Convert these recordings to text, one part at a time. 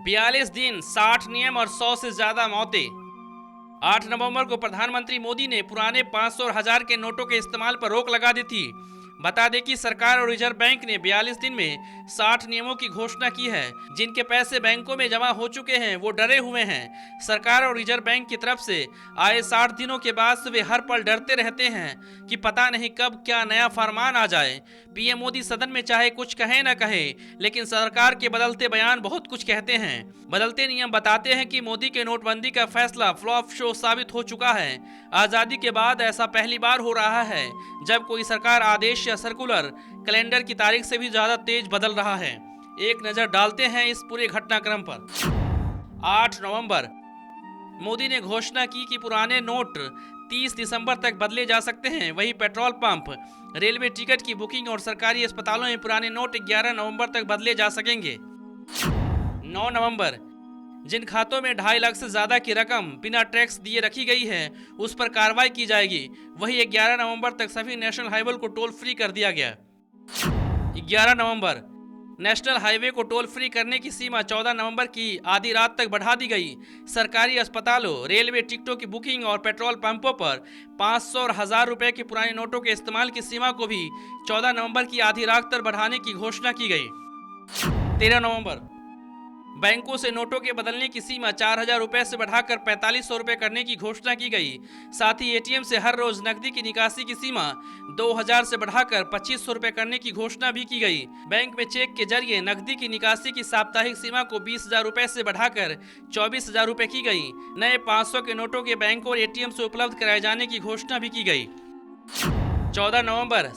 42 दिन, 60 नियम और 100 से ज्यादा मौतें। 8 नवंबर को प्रधानमंत्री मोदी ने पुराने 500 और 1000 के नोटों के इस्तेमाल पर रोक लगा दी थी। बता दें कि सरकार और रिजर्व बैंक ने 42 दिन में 60 नियमों की घोषणा की है। जिनके पैसे बैंकों में जमा हो चुके हैं वो डरे हुए हैं। सरकार और रिजर्व बैंक की तरफ से आए 60 दिनों के बाद से वे हर पल डरते रहते हैं कि पता नहीं कब क्या नया फरमान आ जाए। पीएम मोदी सदन में चाहे कुछ कहे न कहे, लेकिन सरकार के बदलते बयान बहुत कुछ कहते हैं। बदलते नियम बताते हैं कि मोदी के नोटबंदी का फैसला फ्लॉप शो साबित हो चुका है। आजादी के बाद ऐसा पहली बार हो रहा है जब कोई सरकार आदेश या सर्कुलर कैलेंडर की तारीख से भी ज्यादा तेज बदल रहा है। एक नजर डालते हैं इस पूरे घटनाक्रम पर। 8 नवंबर, मोदी ने घोषणा की कि पुराने नोट 30 दिसंबर तक बदले जा सकते हैं। वहीं पेट्रोल पंप, रेलवे टिकट की बुकिंग और सरकारी अस्पतालों में पुराने नोट 11 नवंबर तक बदले जा सकेंगे। 9 नवंबर, जिन खातों में 2.5 लाख से ज्यादा की रकम बिना टैक्स दिए रखी गई है उस पर कार्रवाई की जाएगी। वहीं 11 नवंबर तक सभी नेशनल हाईवे को टोल फ्री कर दिया गया। 11 नवंबर, नेशनल हाईवे को टोल फ्री करने की सीमा 14 नवंबर की आधी रात तक बढ़ा दी गई। सरकारी अस्पतालों, रेलवे टिकटों की बुकिंग और पेट्रोल पंपों पर 500 और 1000 रुपए के पुराने नोटों के इस्तेमाल की सीमा को भी 14 नवंबर की आधी रात तक बढ़ाने की घोषणा की गई। 13 नवंबर, बैंकों से नोटों के बदलने की सीमा 4000 रुपए से बढ़ाकर 4500 रुपए करने की घोषणा की गई। साथ ही एटीएम से हर रोज नकदी की निकासी की सीमा 2000 से बढ़ाकर 2500 रुपए करने की घोषणा भी की गई। बैंक में चेक के जरिए नकदी की निकासी की साप्ताहिक सीमा को 20000 रुपए से बढ़ाकर 24000 रुपए की गई। नए 500 के नोटों के बैंकों और एटीएम से उपलब्ध कराए जाने की घोषणा भी की गई। 14 नवंबर,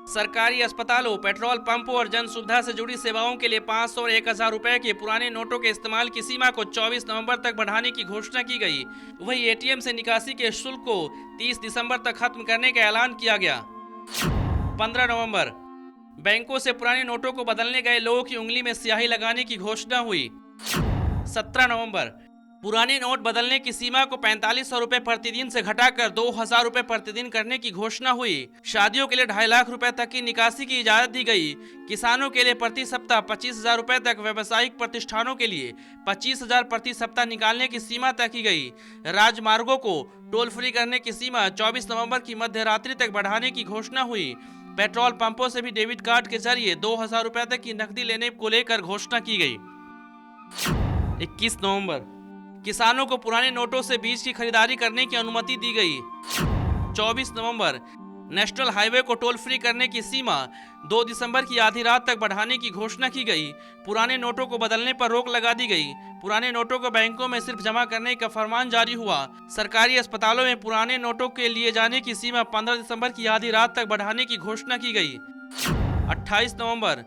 सरकारी अस्पतालों, पेट्रोल पंपों और जन सुविधा से जुड़ी सेवाओं के लिए 500 और 1000 रुपए के पुराने नोटों के इस्तेमाल की सीमा को 24 नवंबर तक बढ़ाने की घोषणा की गई। वहीं एटीएम से निकासी के शुल्क को 30 दिसंबर तक खत्म करने का ऐलान किया गया। 15 नवंबर, बैंकों से पुराने नोटों को बदलने गए लोगों की उंगली में स्याही लगाने की घोषणा हुई। 17 नवंबर, पुराने नोट बदलने की सीमा को 4500 रुपए प्रतिदिन से घटाकर 2000 रुपए प्रतिदिन करने की घोषणा हुई। शादियों के लिए 2.5 लाख रुपए तक की निकासी की इजाजत दी गई। किसानों के लिए प्रति सप्ताह 25,000 रुपए तक, व्यावसायिक प्रतिष्ठानों के लिए 25,000 प्रति सप्ताह निकालने की सीमा तय की गई। राजमार्गों को टोल फ्री करने की सीमा 24 नवंबर की मध्य रात्रि तक बढ़ाने की घोषणा हुई। पेट्रोल पंपों से भी डेबिट कार्ड के जरिए 2000 रुपए तक की नकदी लेने को लेकर घोषणा की गई। 21 नवंबर, किसानों को पुराने नोटों से बीज की खरीदारी करने की अनुमति दी गई। 24 नवंबर, नेशनल हाईवे को टोल फ्री करने की सीमा 2 दिसंबर की आधी रात तक बढ़ाने की घोषणा की गई। पुराने नोटों को बदलने पर रोक लगा दी गई। पुराने नोटों को बैंकों में सिर्फ जमा करने का फरमान जारी हुआ। सरकारी अस्पतालों में पुराने नोटों के लिए जाने की सीमा 15 दिसंबर की आधी रात तक बढ़ाने की घोषणा की गई। 28 नवंबर,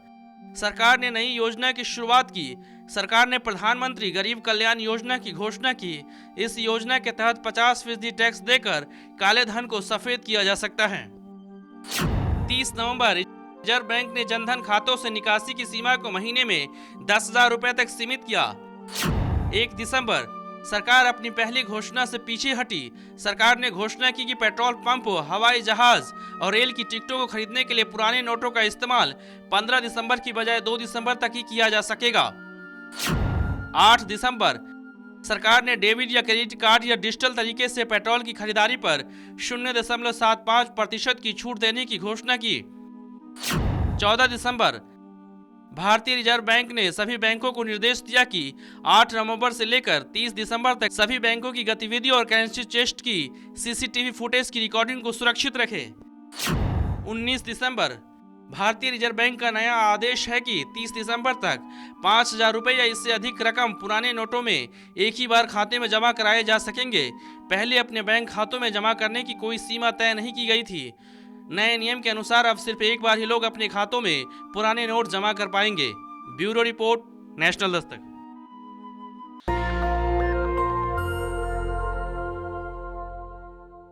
सरकार ने नई योजना की शुरुआत की। सरकार ने प्रधानमंत्री गरीब कल्याण योजना की घोषणा की। इस योजना के तहत 50% टैक्स देकर काले धन को सफेद किया जा सकता है। 30 नवंबर, रिजर्व बैंक ने जनधन खातों से निकासी की सीमा को महीने में 10,000 रुपए तक सीमित किया। 1 दिसंबर, सरकार अपनी पहली घोषणा से पीछे हटी। सरकार ने घोषणा की कि पेट्रोल पंप, हवाई जहाज और रेल की टिकटों को खरीदने के लिए पुराने नोटों का इस्तेमाल 15 दिसंबर की बजाय 2 दिसंबर तक ही किया जा सकेगा। 8 दिसंबर, सरकार ने डेबिट या क्रेडिट कार्ड या डिजिटल तरीके से पेट्रोल की खरीदारी पर 0.75% की छूट देने की घोषणा की। 14 दिसंबर, भारतीय रिजर्व बैंक ने सभी बैंकों को निर्देश दिया कि 8 नवंबर से लेकर 30 दिसंबर तक सभी बैंकों की गतिविधि और करेंसी चेस्ट की सीसीटीवी फुटेज की रिकॉर्डिंग को सुरक्षित रखें। 19 दिसंबर, भारतीय रिजर्व बैंक का नया आदेश है कि 30 दिसंबर तक 5000 रुपए या इससे अधिक रकम पुराने नोटों में एक ही बार खाते में जमा कराए जा सकेंगे। पहले अपने बैंक खातों में जमा करने की कोई सीमा तय नहीं की गई थी। नए नियम के अनुसार अब सिर्फ एक बार ही लोग अपने खातों में पुराने नोट जमा कर पाएंगे। Bureau report, national Dastak.